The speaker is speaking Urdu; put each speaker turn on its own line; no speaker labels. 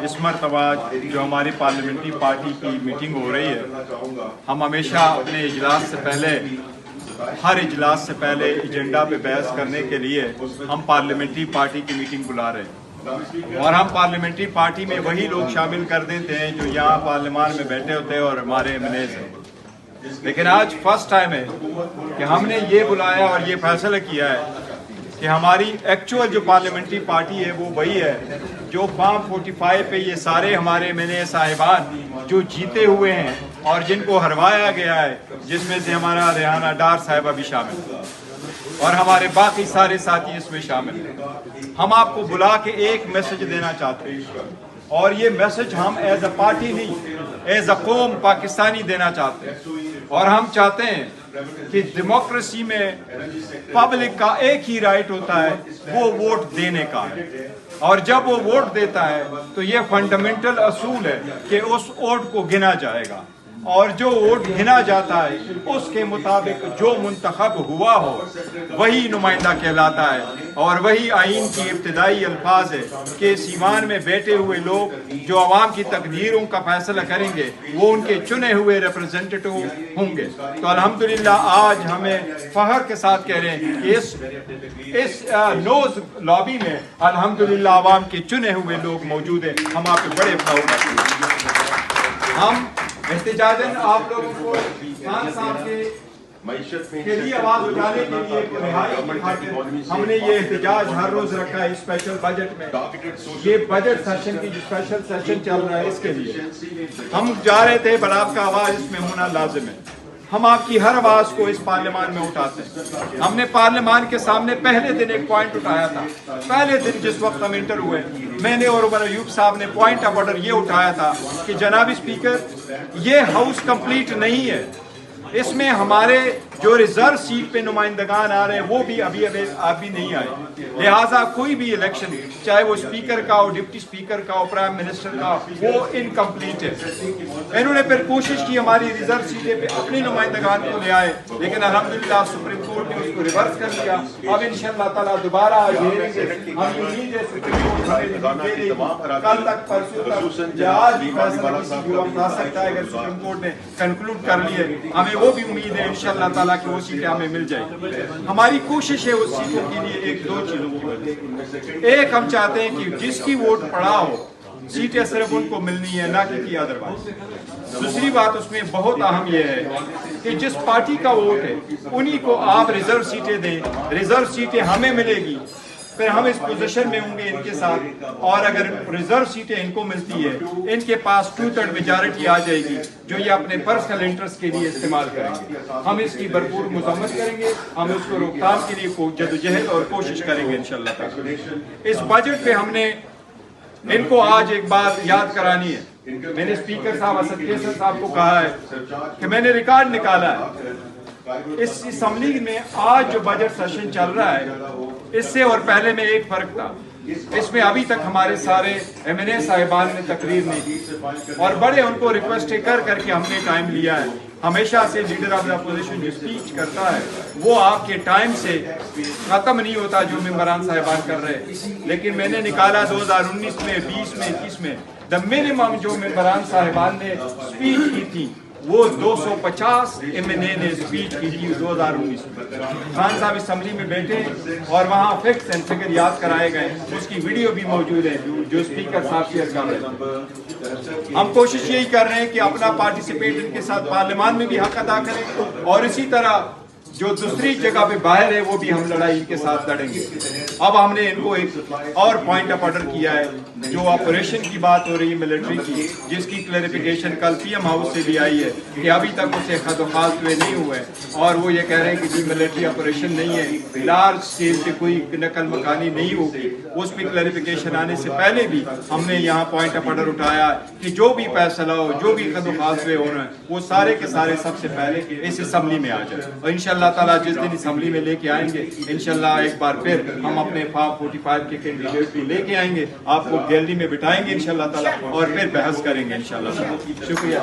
اس مرتبہ جو ہماری پارلیمنٹری پارٹی کی میٹنگ ہو رہی ہے، ہم ہمیشہ اپنے اجلاس سے پہلے ہر اجلاس سے پہلے ایجنڈا پہ بحث کرنے کے لیے ہم پارلیمنٹری پارٹی کی میٹنگ بلا رہے ہیں، اور ہم پارلیمنٹری پارٹی میں وہی لوگ شامل کر دیتے ہیں جو یہاں پارلیمان میں بیٹھے ہوتے ہیں اور ہمارے ایم این ایز ہیں۔ لیکن آج فرسٹ ٹائم ہے کہ ہم نے یہ بلایا اور یہ فیصلہ کیا ہے کہ ہماری ایکچوئل جو پارلیمنٹری پارٹی ہے وہ وہی ہے جو فارم 45 پہ یہ سارے ہمارے ایم این اے صاحبان جو جیتے ہوئے ہیں اور جن کو ہروایا گیا ہے، جس میں سے ہمارا ریحانہ ڈار صاحبہ بھی شامل ہے اور ہمارے باقی سارے ساتھی اس میں شامل ہیں۔ ہم آپ کو بلا کے ایک میسج دینا چاہتے ہیں، اور یہ میسج ہم ایز اے پارٹی نہیں، ایز اے قوم پاکستانی دینا چاہتے ہیں، اور ہم چاہتے ہیں کہ ڈیموکریسی میں پبلک کا ایک ہی رائٹ ہوتا ہے، وہ ووٹ دینے کا ہے، اور جب وہ ووٹ دیتا ہے تو یہ فنڈامنٹل اصول ہے کہ اس ووٹ کو گنا جائے گا، اور جو ووٹ گنا جاتا ہے اس کے مطابق جو منتخب ہوا ہو وہی نمائندہ کہلاتا ہے، اور وہی آئین کی ابتدائی الفاظ ہے کہ اس ایوان میں بیٹھے ہوئے لوگ جو عوام کی تقدیروں کا فیصلہ کریں گے وہ ان کے چنے ہوئے ریپرزینٹیٹو ہوں گے۔ تو الحمدللہ آج ہمیں فخر کے ساتھ کہہ رہے ہیں کہ اس نوز لابی میں الحمدللہ عوام کے چنے ہوئے لوگ موجود ہیں۔ ہم آپ کے بڑے پراؤڈ ہیں۔ ہم احتجاجاً آپ لوگوں کو خان صاحب کے لیے آواز اٹھانے کے لیے رہائی کی خاطر ہم نے یہ احتجاج ہر روز رکھا ہے اسپیشل بجٹ میں۔ یہ بجٹ سیشن کی جو اسپیشل سیشن چل رہا ہے اس کے لیے ہم جا رہے تھے، پر آپ کا آواز اس میں ہونا لازم ہے۔ ہم آپ کی ہر آواز کو اس پارلیمان میں اٹھاتے ہیں۔ ہم نے پارلیمان کے سامنے پہلے دن ایک پوائنٹ اٹھایا تھا، پہلے دن جس وقت ہم انٹر ہوئے میں نے اور عمر ایوب صاحب نے پوائنٹ آف آرڈر یہ اٹھایا تھا کہ جناب اسپیکر، یہ ہاؤس کمپلیٹ نہیں ہے، اس میں ہمارے جو ریزرو سیٹ پہ نمائندگان آ رہے ہیں وہ بھی ابھی نہیں آئے، لہٰذا کوئی بھی الیکشن چاہے وہ اسپیکر کا ہو، ڈپٹی اسپیکر کا ہو، پرائم منسٹر کا ہو، وہ انکمپلیٹ ہے۔ انہوں نے پھر کوشش کی ہماری ریزرو سیٹیں پہ اپنی نمائندگان کو لے آئے، لیکن الحمدللہ سپریم کورٹ نے اس کو ریورس کر دیا۔ اب انشاءاللہ تعالیٰ دوبارہ ہمیں امید ہے سپریم کورٹ ہمیں دے دے گی، کل تک پرسوں تک یا آج بھی فیصلہ کسی بھی وقت آ سکتا ہے اگر سپریم کورٹ نے کنکلوڈ کر لیے۔ ہمیں وہ بھی امید ہے انشاءاللہ تعالیٰ کہ وہ سیٹیں ہمیں مل جائیں۔ ہماری کوشش ہے اس سیٹوں کے لیے ایک دو چیزوں کی وجہ۔ ایک، ہم چاہتے ہیں کہ جس کی ووٹ پڑا ہو سیٹیں صرف ان کو ملنی ہے، نہ کہ ادروائز۔ دوسری بات اس میں بہت اہم یہ ہے کہ جس پارٹی کا ووٹ ہے انہی کو آپ ریزرو سیٹیں دیں، ریزرو سیٹیں ہمیں ملے گی، پھر ہم اس پوزیشن میں ہوں گے ان کے ساتھ، اور اگر ریزرو سیٹیں ان کو ملتی ہے ان کے پاس 2/3 میجارٹی آ جائے گی جو یہ اپنے پرسنل انٹرسٹ کے لیے استعمال کریں گے۔ ہم اس کی بھرپور مذمت کریں گے، ہم اس کو روک تھام کے لیے جدوجہد اور کوشش کریں گے انشاءاللہ تعالی۔ اس بجٹ پہ ہم نے ان کو آج ایک بات یاد کرانی ہے۔ میں نے اسپیکر صاحب اسد کیسر صاحب کو کہا ہے کہ میں نے ریکارڈ نکالا ہے اس اسمبلی میں آج جو بجٹ سیشن چل رہا ہے اس سے اور پہلے میں ایک فرق تھا، اس میں ابھی تک ہمارے سارے ایم این اے صاحبان نے تقریر نہیں کی، اور بڑے ان کو ریکویسٹ کر کے ہم نے ٹائم لیا ہے۔ ہمیشہ سے لیڈر آف دا اپوزیشن جو اسپیچ کرتا ہے وہ آپ کے ٹائم سے ختم نہیں ہوتا جو ممبران صاحبان کر رہے ہیں، لیکن میں نے نکالا 2019 میں، 20 میں، 21 میں منیمم جو ممبران صاحبان نے اسپیچ کی تھی وہ 250 ایم این اے نے اسپیچ کی تھی 2019 میں۔ خان صاحب اسمبلی میں بیٹھے اور وہاں فیکٹس اینڈ فگر یاد کرائے گئے، اس کی ویڈیو بھی موجود ہے جو اسپیکر صاحب شیئر کر رہے ہیں۔ ہم کوشش یہی کر رہے ہیں کہ اپنا پارٹیسپیٹ ان کے ساتھ پارلیمان میں بھی حق ادا کریں، اور اسی طرح جو دوسری جگہ پہ باہر ہے وہ بھی ہم لڑائی ان کے ساتھ لڑیں گے۔ اب ہم نے ان کو ایک اور پوائنٹ آف آرڈر کیا ہے، جو آپریشن کی بات ہو رہی ہے ملٹری کی، جس کی کلیریفیکیشن کل پی ایم ہاؤس سے بھی آئی ہے کہ ابھی تک اسے خط و خاص ہوئے نہیں ہوئے، اور وہ یہ کہہ رہے ہیں کہ جی ملٹری آپریشن نہیں ہے، لارج اسکیل پہ کوئی نقل مکانی نہیں ہوگی۔ اس پہ کلیریفیکیشن آنے سے پہلے بھی ہم نے یہاں پوائنٹ آف آرڈر اٹھایا کہ جو بھی فیصلہ ہو، جو بھی خط و خاص ہوئے ہونا ہے، وہ سارے کے سارے سب سے پہلے اس اسمبلی میں آ جائے، اور انشاءاللہ تعالیٰ جس دن اسمبلی میں لے کے آئیں گے انشاءاللہ ایک بار پھر ہم اپنے فارم 45 کے کینڈیڈیٹ کو لے کے آئیں گے، آپ کو گیلری میں بٹھائیں گے انشاءاللہ تعالیٰ، اور پھر بحث کریں گے انشاءاللہ۔ شکریہ۔